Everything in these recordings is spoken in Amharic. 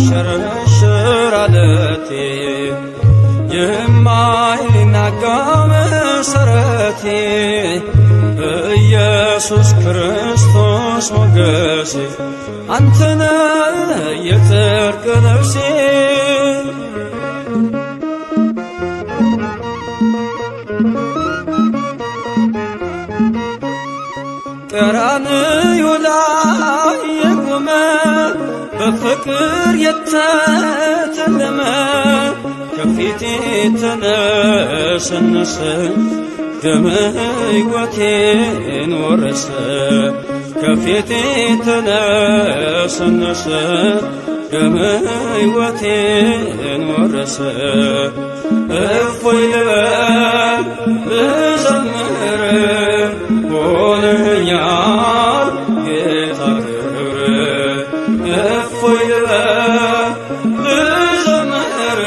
የማይሸረሸር ዓለቴ የማይናጋ መሠረቴ ኢየሱስ ክርስቶስ ሞገሴ አንተነ የጽድቅ ልብሴ ቀራንዮ ላይ የቆመ በፍቅር የተተለመ ከፊቴ ተነሰነሰ ደመ ሕይወቴን ወረሰ ከፊቴ ተነሰነሰ ደመ ሕይወቴን ወረሰ እፎይ ልበል ልዘምር ሆነኛል ጌታ ክብር እፎይ ልበል ልዘምር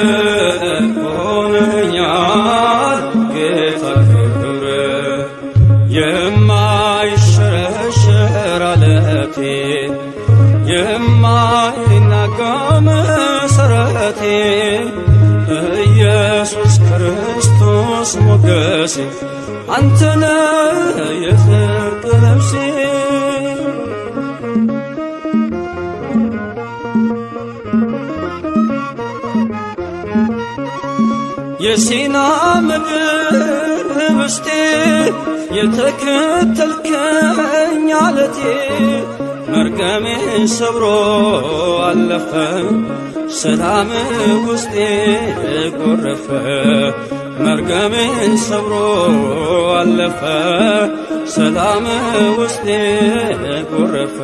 ሆነኛል ጌታ ክብር የማይሸረሸር ዓለቴ የማይናጋ መሠረቴ ኢየሱስ ክርስቶስ ሞገሴ አንተነ የጽድቅ ልብሴ የሲና ምድር ውስጤ የተከተልከኝ ዓለቴ መርገሜን ሰብሮ አለፈ ሰላም ውስጤ ጎረፈ መርገሜን ሰብሮ አለፈ ሰላም ውስጤ ጎረፈ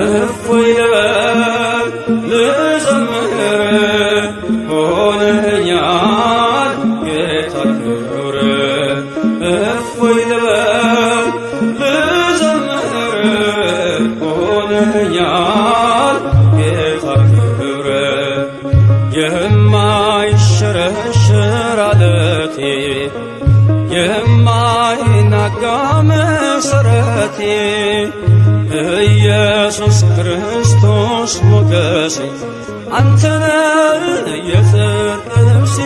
እፎይ ልበል ልዘምር ሆነኛል ጌታ ክብር እፎይ ልበል ልዘምር ሆነኛል ጌታ ክብር የማይሸረሸር ዓለቴ የማይናጋ መሠረቴ ኢየሱስ ክርስቶስ ሞገሴ አንተነ የጽድቅ ልብሴ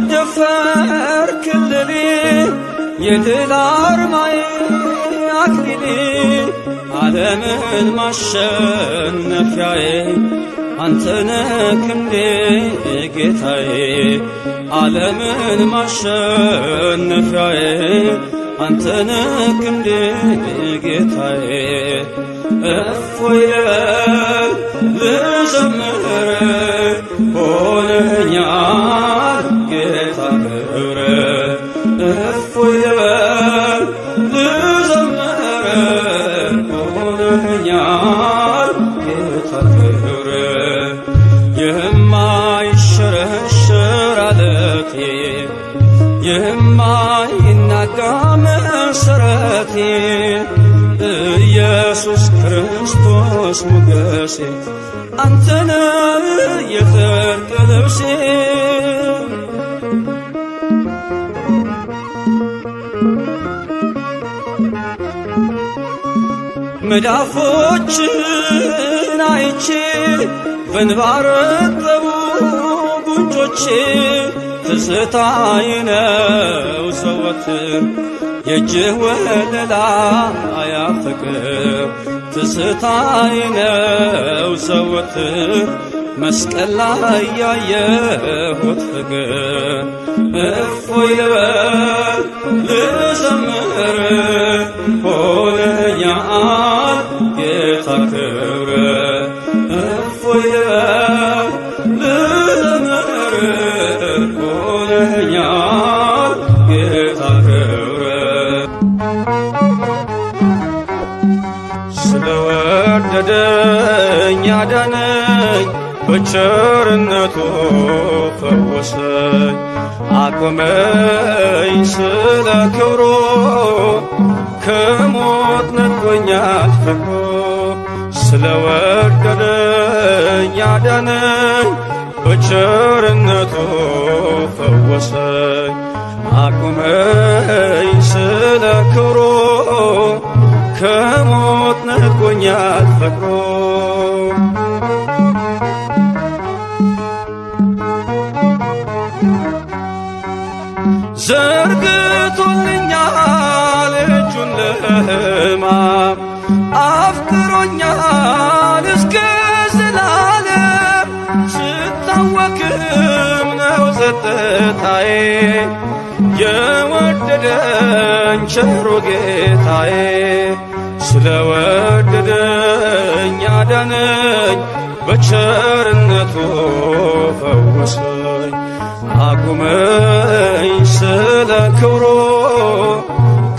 የማትደፈር ክልሌ የድል አርማዬ አክሊሌ ዓለምን ማሸነፊያዬ አንተነ ክንዴ ጌታዬ ዓለምን ማሸነፊያዬ አንተነ ክንዴ ጌታዬ እፎይ ልበል ልዘምር ሆነኛል ጌታ ክብር እፎይ ልበል ልዘምር ሆነኛል ጌታ ክብር የማይሸረሸር ዓለቴ የማይናጋ መሠረቴ ኢየሱስ ክርስቶስ ሞገሴ አንተነ የጽድቅ ልብሴ መዳፎችን አይቼ በእንባ ረጠቡ ጉንጮቼ ትዝታዬ ነው ዘወትር የእጅህ ወለላ ፍቅር ትዝታዬ ነው ዘወትር መስቀል ላይ ያየሁት ፍቅር እፎይ ልበል ልዘምር ሆነኛል ጌታ ክብር እፎይ ልበል ልዘምር ሆነኛል ጌታ ክብር ስለወደደኝ ያዳነኝ በቸርነቱ ፈወሰኝ አቆመኝ ስለ ክብሩ ከሞት ነጥቆኛል ፍቅሩ ስለወደደኝ ያዳነኝ በቸርነቱ ፈወሰኝ አቁመኝ ስለ ክብሩ ከሞት ነጥቆኛል ፍቅሩ ዘርግቶልኛል እጁን ለሕማም አፍቅሮኛል እስከ ዘላለም ስታወክም ነው ጸጥታዬ የወደደኝ ቸሩ ጌታዬ ስለወደደኝ አዳነኝ በቸርነቱ ፈወሰኝ አቁመኝ ስለ ክብሩ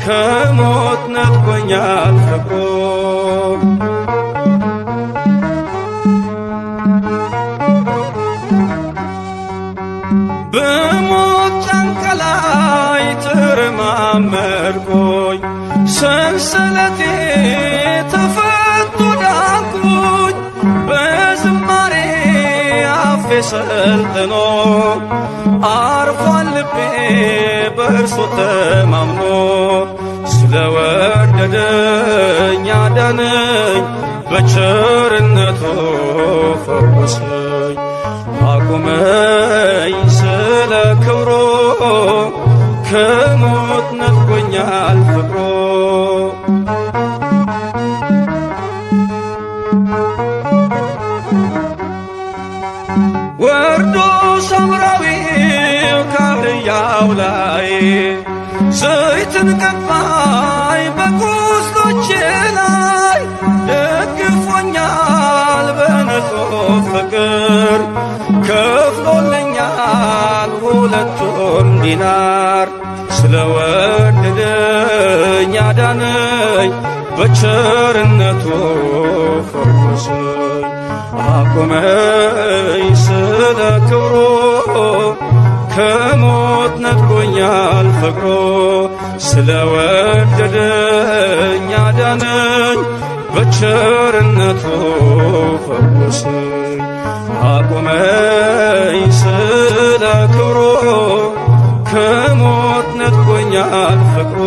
ከሞት ነጥቆኛል ፍቅሩ በሞት ጫንቃ ላይ ተረማመድኩኝ ሰንሰለቴ ተፈቶ ዳንኩኝ በዝማሬ አፌ ሰልጥኖ አርፏል ልቤ በእርሱ ተማምኖ ስለወደደኝ አዳነኝ በቸርነቱ ፈወሰኝ አቁመኝ ስለ ክብሩ ከሞት ነጥቆኛል ፍቅሩ ወርዶ ሳምራዊው ካህያው ላይ ዘይትን ቀባኝ በቁስሎቼ ላይ ደግፎኛል በንጹሕ ፍቅር ከፍሎልኛል ሁለቱም ዲናር ስለወደደኝ አዳነኝ በቸርነቱ ፈወሰኝ አቁመኝ ስለ ክብሩ ከሞት ነጥቆኛል ፍቅሩ ስለወደደኝ አዳነኝ በቸርነቱ ፈወሰኝ አቁመኝ ስለ ክብሩ ከሞት ነጥቆኛል ፍቅሩ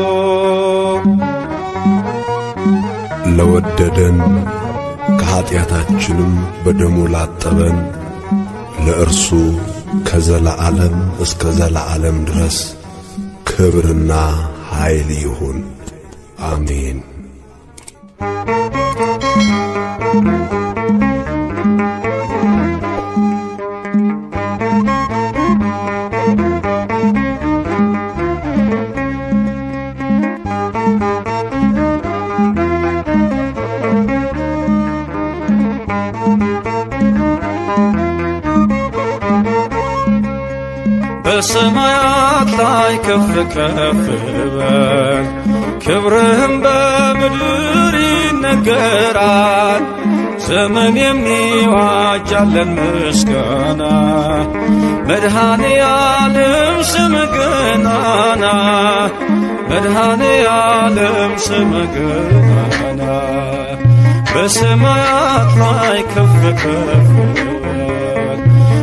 ለወደደን ከኀጢአታችንም በደሙ ላጠበን ለእርሱ ከዘላዓለም እስከ ዘላዓለም ድረስ ክብርና ኃይል ይሁን አሜን። በሰማያት ላይ ከፍ ከፍ በል ክብርህም በምድር ይነገራል ዘመን የሚዋጃለን ምስጋና መድኃኔ ዓለም ስምህ ገናና መድኃኔ ዓለም ስምህ ገናና በሰማያት ላይ ከፍ ከፍ በል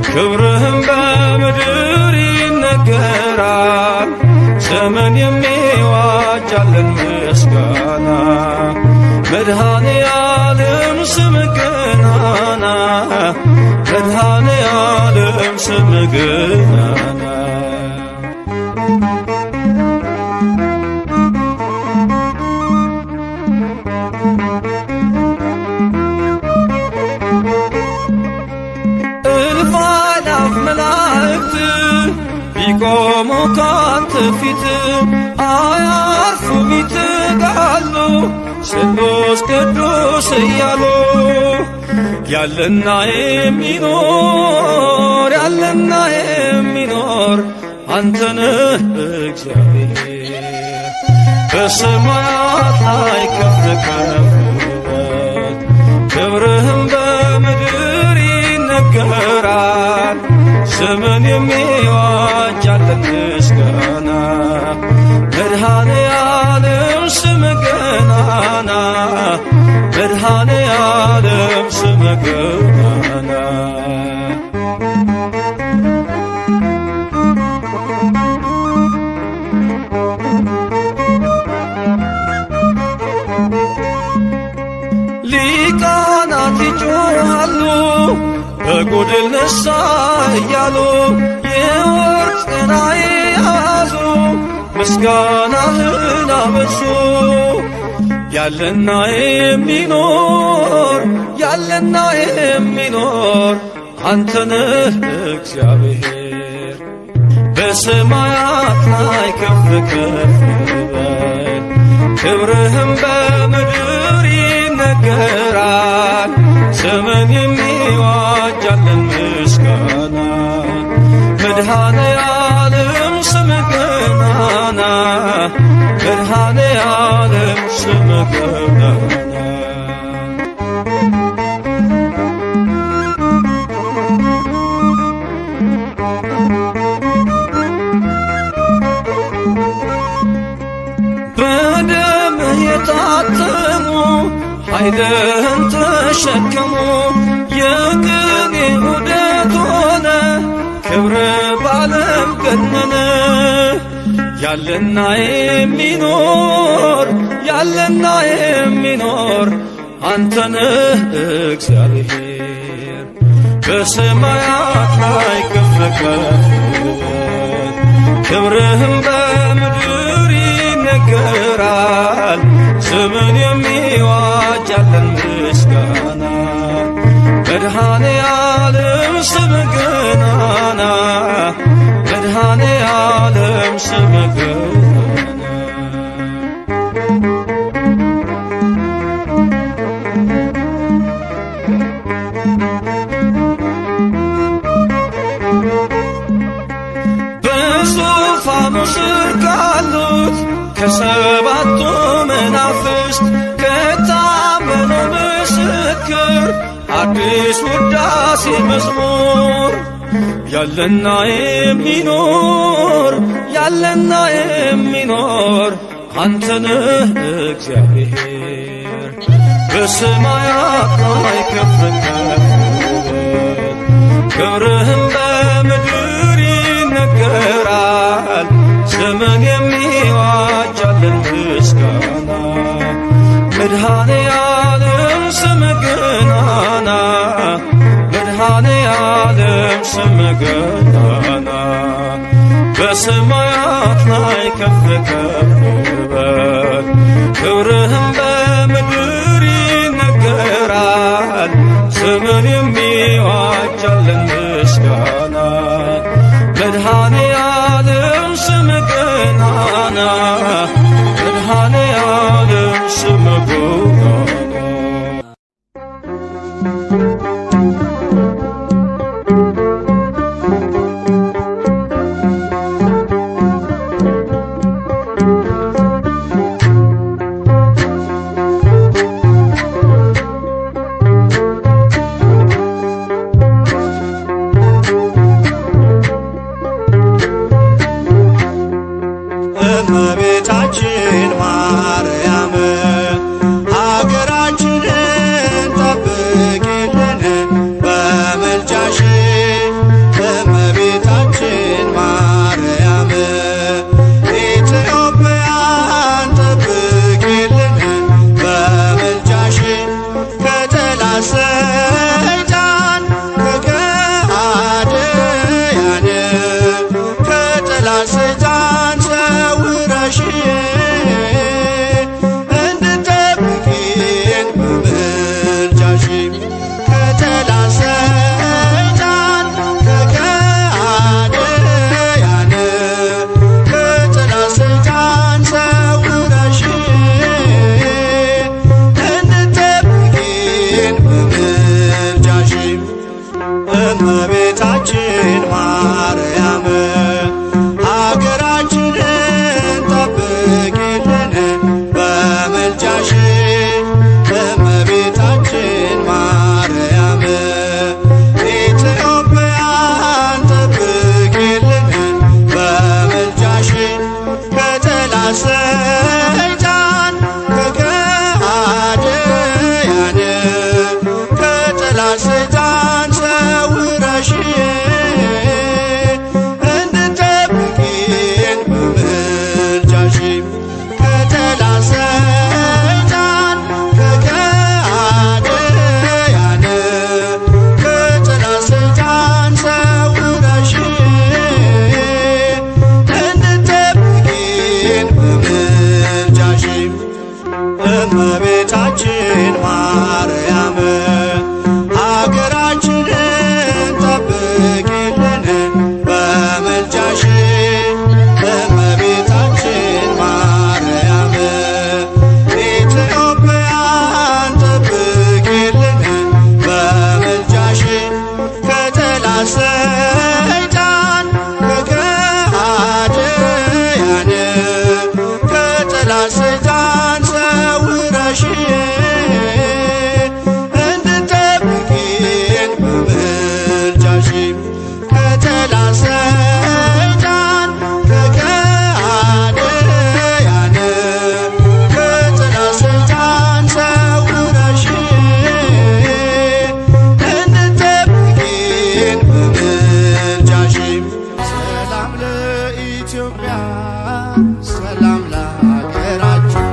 ክብርህም በምድር ይነገራል ዘመን የሚዋጃለን ምስጋና መድኃኔ ዓለም ስምህ ገናና መድኃኔ ዓለም ስምህ ገናና እልፍ አእላፍ መላእክት ቢቆሙ ካንተ ፊት አያርፉም ይትጋሉ ስሉስ ቅዱስ እያሉ ያለና የሚኖር ያለና የሚኖር አንተነህ እግዚአብሔር በሰማያት ላይ ከፍ ከፍ በል ክብርህም በምድር ይነገራል ዘመን የሚዋጃለን ምስጋና መድኃኔ ዓለም ስምህ ገናና መድኃኔ ዓለም ስምህ ገናና ከጎድል ነሳ እያሉ የወርቅ ጽና ያዙ ምስጋናህን አበዙ። ያለና የሚኖር ያለና የሚኖር አንተ ነህ እግዚአብሔር። በሰማያት ላይ ከፍ ከፍ በል ክብርህም በምድር ይነገራል። ዘመን የሚዋጅ ያለን ምስጋና መድኃኔ ዓለም ስምህ ገናና መድኃኔ ዓለም ስምህ ገናና በደምህ የታተሙ ኃይልህን ተሸከሙ የቅኔ ዑደት ሆነ ክብር ባለም ገነነ። ያለና የሚኖር ያለና የሚኖር አንተ ነህ እግዚአብሔር። በሰማያት ላይ ከፍ ከፍ በል ክብርህም በምድር ይነገራል። ዘመን የሚዋጅ ያለን ምስጋና መድኃኔ ዓለም ስምህ ገናና መድኃኔ ዓለም ስምህ ገናና በዙፋኑ ስር ካሉት ከሰባቱ መናፍስት ከታመነው ምስክር አዲስ ውዳሴ መዝሙር ያለና የሚኖር ያለና የሚኖር አንተ ነህ እግዚአብሔር። በሰማያት ላይ ከፍ ከፍ በል ክብርህም በምድር ይነገራል። ዘመን የሚዋጅ ያለን ምስጋና መድኃኔ ዓለም ስምህ ገናና መድኃኔ ዓለም ስምህ ገናና በሰማያት ላይ ከፍ ከፍ በል ክብርህም በምድር ይነገራል። ዘመን የሚዋጅ ያለን ምስጋና መድኃኔ ዓለም ስምህ ገናና መድኃኔ ዓለም ስምህ ገናና እመቤታችን ማርያም ሀገራችንን ጠብቂልን በምልጃሽ። እመቤታችን ማርያም ኢትዮጵያን ጠብቂልን በምልጃሽ። ከጠላት ሰይጣን ከከሃዲያን ከጠላት ሰይጣን ሰውረሽ እንድትጠብቂን በምልጃሽ። ከጠላት ሰይጣን ከከሃዲያን ከጠላት ሰይጣን ሰውረሽ እንድትጠብቂን በምልጃሽ። እመቤታችን ማርያም ሀገራችን ለኢትዮጵያ ሰላም ለሀገራችን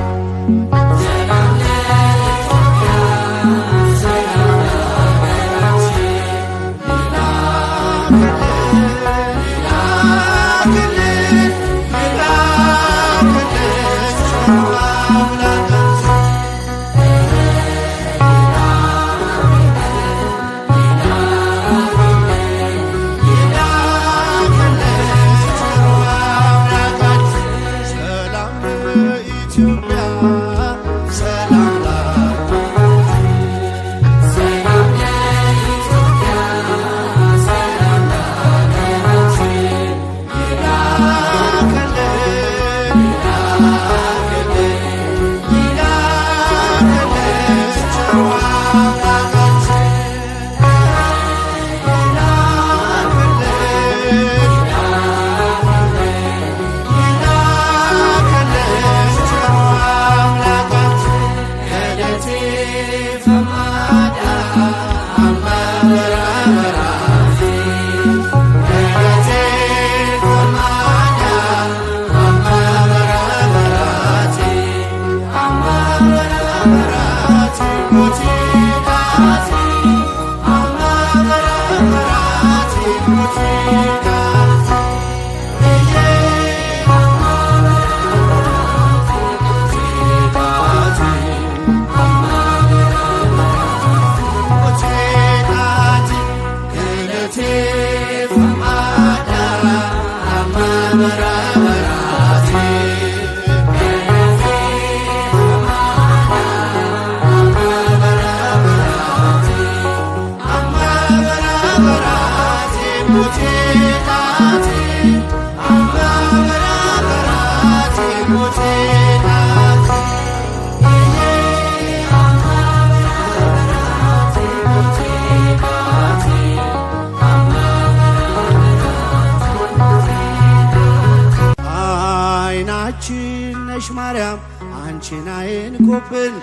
ማርያም አንቺን አይንኩብን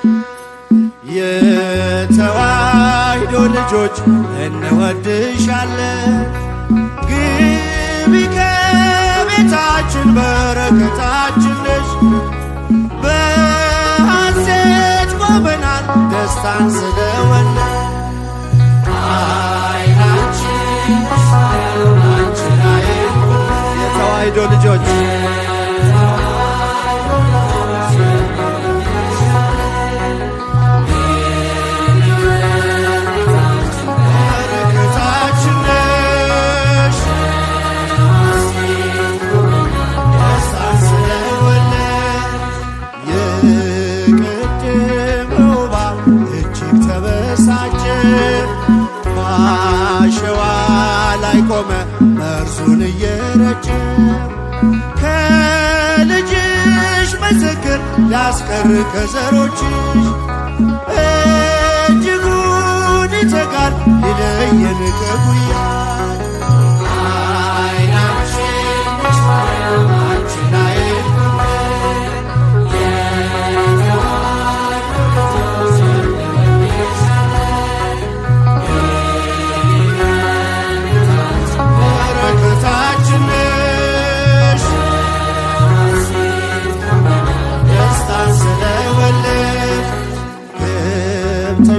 የተዋሕዶ ልጆች እንወድሻለን። ግቢ ከቤታችን በረከታችን ነሽ። በሐሴት ቆመናል ደስታን ስለወለድ አይናችን አንቺን አይንኩብን የተዋሕዶ ልጆች አሸዋ ላይ ቆመ መርዙን እየረጨ ከልጅሽ ምስክር ሊያስቀር ከዘሮችሽ እጅጉን ይተጋል ሊለየን ከጉያሽ አይናችን ማርያም አንቺን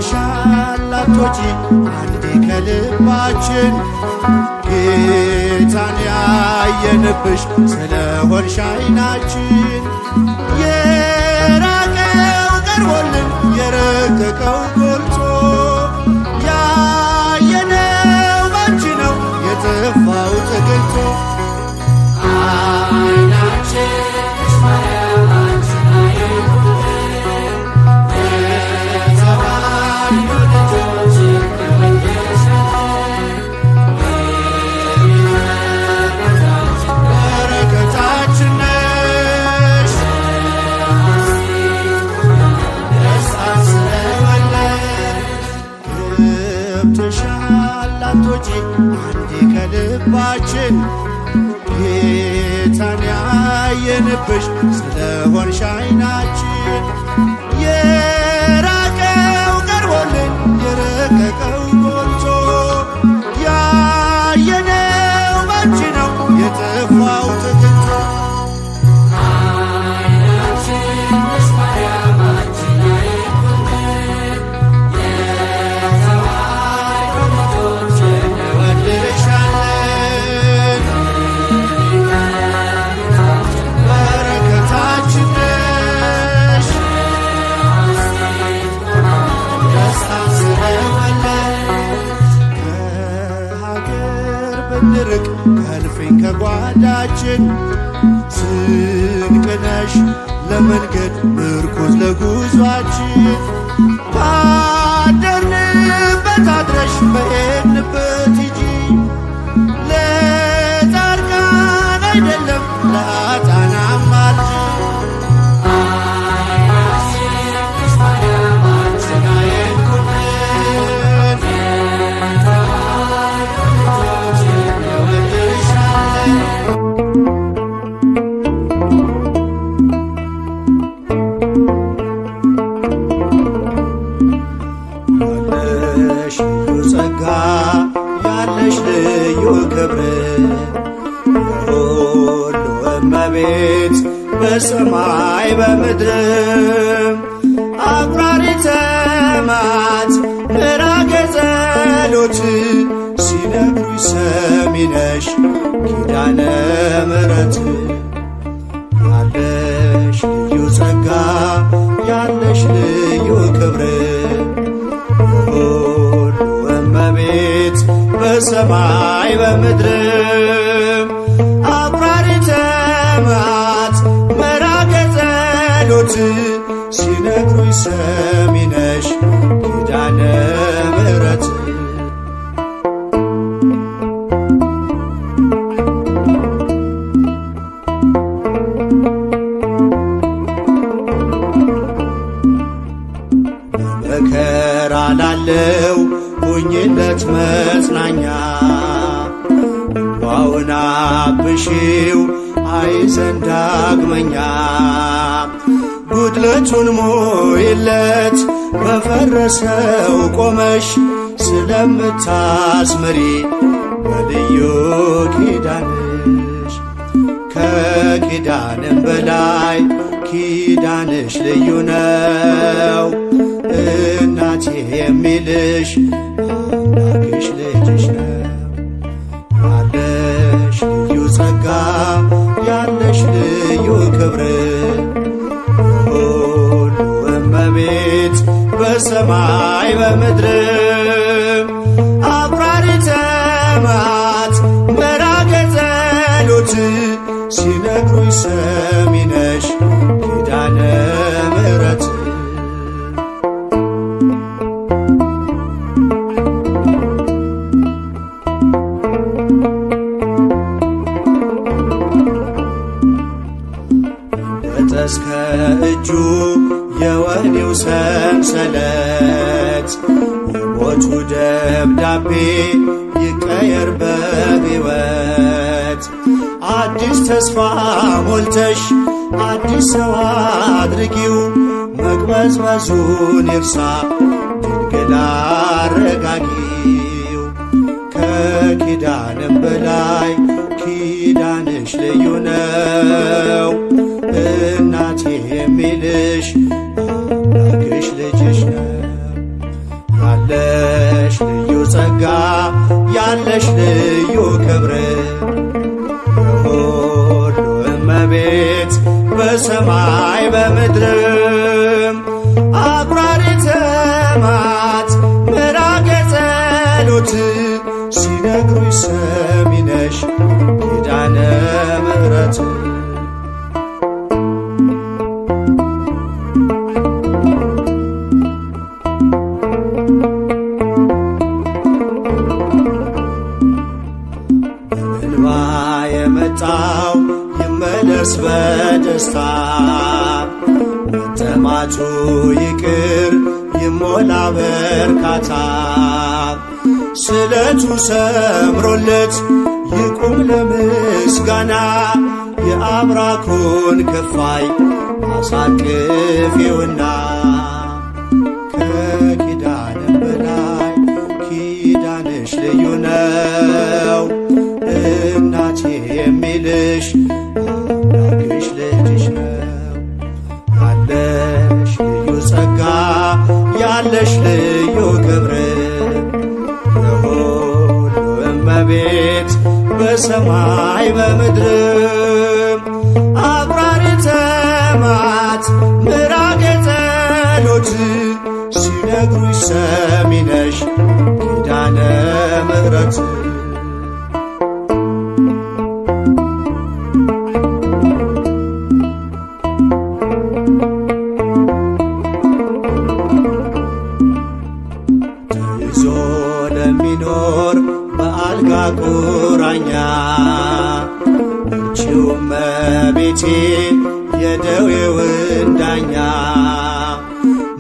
ሻላቶጂ አንዴ ከልባችን ጌታን ያየንብሽ ስለሆንሽ አይናችን የራቀው ቀርቦልን የረቀቀው ጎልቶ ያየነው ባንቺ ነው የጠፋው ተገልጦ አይናችን ላቶጂ አንዴ ከልባችን ጌታን ያየንብሽ ስለሆንሽ አይናችን የራቀው ቀርቦልን የረቀቀው ጎልቶ ያየነው ባንቺ ነው የጠፋው ተገኝቶ ኃይላችን ስንቅነሽ ለመንገድ ምርኩዝ ለጉዟችን ባደርንበት አድረሽ በሄድንበት ሂጂ ለጻድቃን አይደለም ለኃጥአንም አልጂ ያለሽ ልዩ ክብር የሁሉ እመቤት በሰማይ በምድር አቁራሪተ መዓት ምራገ ጸሎት ሲነግሩኝ ሰሚ ነሽ ኪዳነ ምሕረት ያለሽ ልዩ ጸጋ ያለሽ ልዩ ክብር በሰማይ በምድር አቁራሪተ መዓት ምራገ ጸሎት ሲነግሩኝ ሰሚ ነሽ ኪዳነ ምሕረት በመከራ ላለው ሁኝለት መጽናኛ እንባውን አብሺው አይዘን ዳግመኛ ጉድለቱን ሞይለት በፈረሰው ቆመሽ ስለምታስምሪ በልዩ ኪዳንሽ ከኪዳንም በላይ ኪዳንሽ ልዩ ነው እናቴ የሚልሽ አምላክሽ ልጅሽ ነው ያለሽ ልዩ ጸጋ ያለሽ ልዩ ክብር ሁሉ እመቤት በሰማይ በምድር አቁራሪተ መዓት ምራገ ጸሎት ሲነግሩኝ ሰሚ ነሽ ኪዳነ ምሕረት እስከ እጁ የወህኒው ሰንሰለት የሞቱ ደብዳቤ ይቀየር በሕይወት አዲስ ተስፋ ሞልተሽ አዲስ ሰው አድርጊው መቅበዝበዙን ይርሳ ድንግል አረጋጊው ከኪዳንም በላይ ኪዳንሽ ልዩ ነው እናቴ የሚልሽ አምላክሽ ልጅሽ ነው ያለሽ ልዩ ጸጋ ያለሽ ልዩ ክብር የሁሉ እመቤት በሰማይ በምድር አቁራሪተ መዓት ምራገ ጸሎት ሲነግሩኝ ሰሚ ነሽ ኪዳነ ምሕረት የመጣው ይመለስ በደስታ መጠማቱ ይቅር ይሞላ በርካታ ስለቱ ሰምሮለት ይቁም ለምስጋና የአብራኩን ክፋይ አሳቅፊውና ከኪዳንም በላይ ኪዳንሽ ልዩ ነው እናቴ የሚልሽ አምላክሽ ልጅሽ ነው ያለሽ ልዩ ጸጋ ያለሽ ልዩ ክብር የሁሉ እመቤት በሰማይ በምድር አቁራሪተ መዓት ምራገ ጸሎት ሲነግሩኝ ሰሚ ነሽ ኪዳነ ምሕረት መድኃኒቴ የደዌውን ዳኛ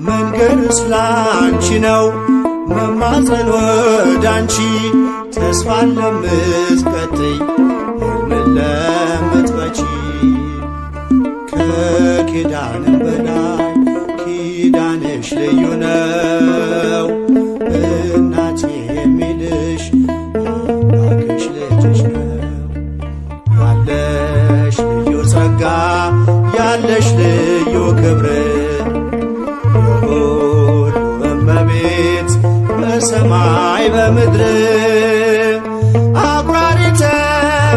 መንገድስ ላንቺ ነው መማፀን ወዳንቺ ተስፋን ለምትቀጥይ ሕልምን ለምትፈቺ ከኪዳንም በላይ ኪዳንሽ ልዩ ነው እናቴ የሚልሽ አምላክሽ ልጅሽ ነው። ያለሽ ልዩ ጸጋ ያለሽ ልዩ ክብር የሁሉ እመቤት በሰማይ በምድር አቁራሪተ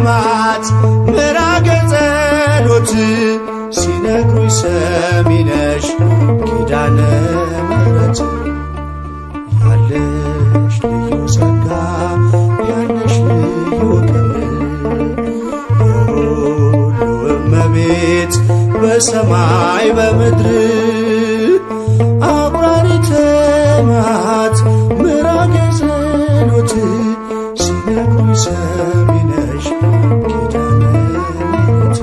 መዓት ምራገ ጸሎት ሲነግሩኝ ሰሚ ነሽ ኪዳነ ምሕረት ያለሽ ልዩ ጸጋ ያለሽ ልዩ ክብር የሁሉ እመቤት በሰማይ በምድር አቁራሪተ መዓት ምራገ ጸሎት ሲነግሩኝ ሰሚ ነሽ ኪዳነ ምሕረት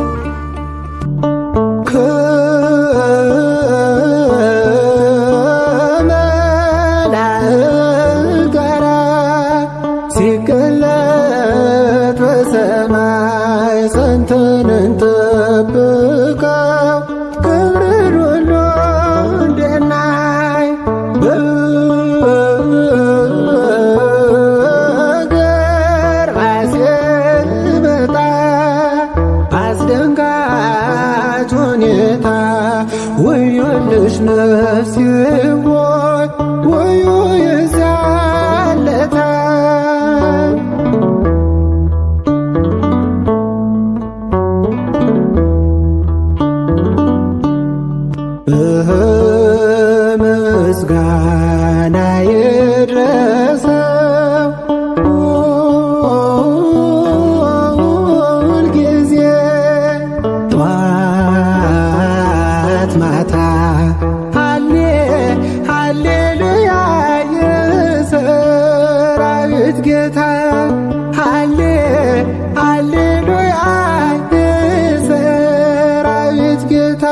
ከመላእክት ጋር ሲገለጥ በሰማይ ጸንተን እንጠብቀው ክብርን ሁሉ እንድናይ በገርባሴ ሲመጣ አስደንጋጭ ሁኔታ ወዮልሽ ነፍሴ ሆይ ወዮ የዚያን ዕለት ምስጋና ይድረሰው ሁልጊዜ ጠዋት ማታ ሃሌሉያ የሰራዊት ጌታ ሃሌሉያ የሰራዊት ጌታ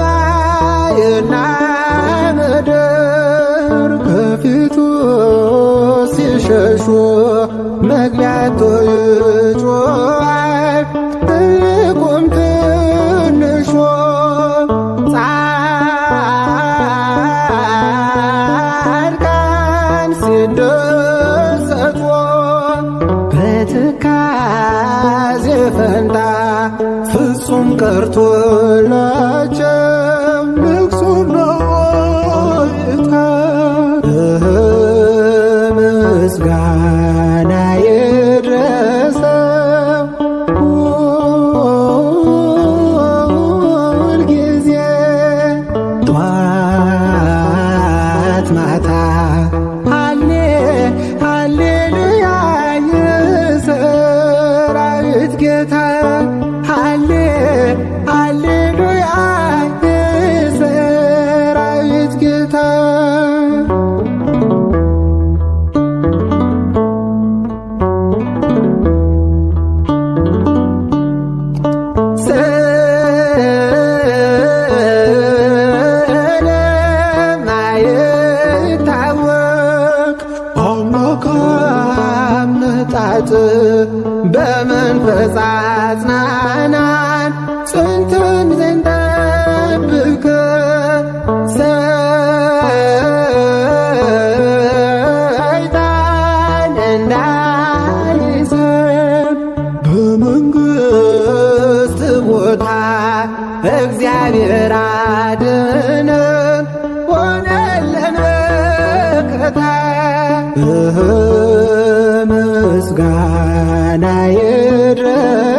ሰማይና ምድር ከፊቱ ሲሸሹ መግቢያቶ ይጮኻል ትልቁም ትንሹ ጻድቃን ሲደሰቱ በትካዜ ፈንታ ፍጹም ቀርቶላቸው ልቅሶና ዋይታ ምስጋና ይድረሰው ሁልጊዜ ጠዋት ማታ ሃሌሉያ የሰራዊት ጌታ ሃሌሉያ የሰራዊት ጌታ ስለማይታወቅ አምላክ አመጣጥ በመንፈስ አጽናናን ጸንተን ዘንጠብቅ ሰይጣን እንዳይዘን በመንግሥት ቦታ እግዚአብሔር አድነን ሆነልን መከታ ምስጋና ይድረስ